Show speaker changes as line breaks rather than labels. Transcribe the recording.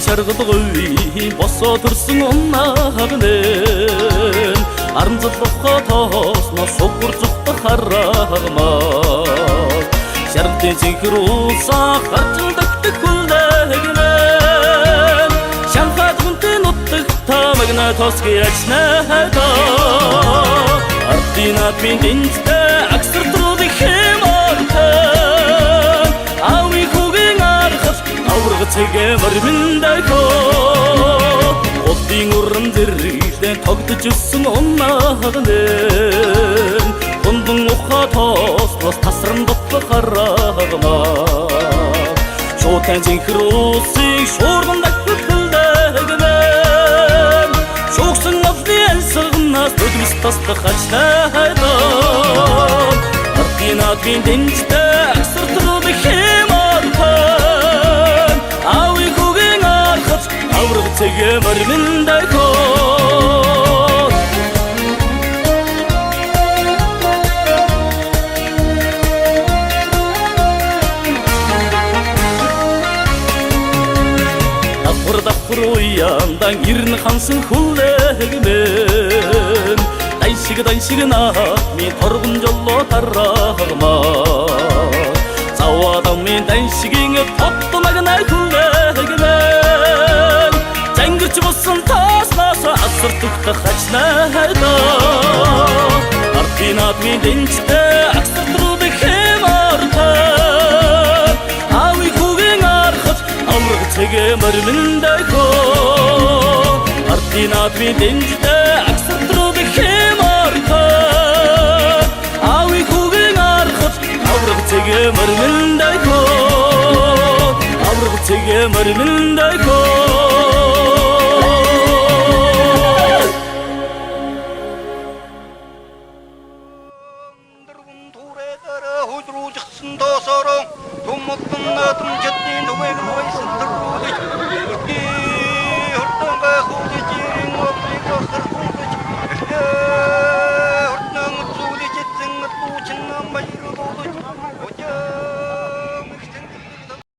шаргал говь босоо төрсөн унаагнэн арамзлохоо тоосноо сугур зүгт хараагмаа шаргалтын zinхрүүлсаа гарчилдагдаг хүлээгнэн шанхаад хүнтэй нутдаг тамагна тосгий ачнаа ардинат минь дэнцтэй аксар трубик хэмартай ави хүүгийн архас аврагцэгэ марминдайхоо оддын уран зэрэгдэн тогтож өссөн унаагнэн дундун ухаа тооснос тасран дотлох хараагмаа шуутай zinхрүүлсийг шуургандагт хүлээгнэн шугсан авны альсагнаас төдвс тастах ачнайдаа ардинатын дэнцтэй аксар трубик хэмартай ави хүүгийн архас аврагцэгэ марминдайхоо уяндан ирэн хансан хүлээгнэн дайшиг наатми торгон жоллоо тараагмаа заваадамын дайшигийн тоттонагнай хүлээгнэн зангирч болсон тааснаас асар түгтэх ачнайдаа ардинатми дэнцтэй аксар трубик хэмартай ави хүүгийн архас аврагцэгэ марминдайхоо ардинатми дэнцтэй аксар трубик хэмартай ави хүүгийн архас аврагцэгэ марминдайхоо
Худруулжсан тоосороо тумматтан наатам чатны нүвэг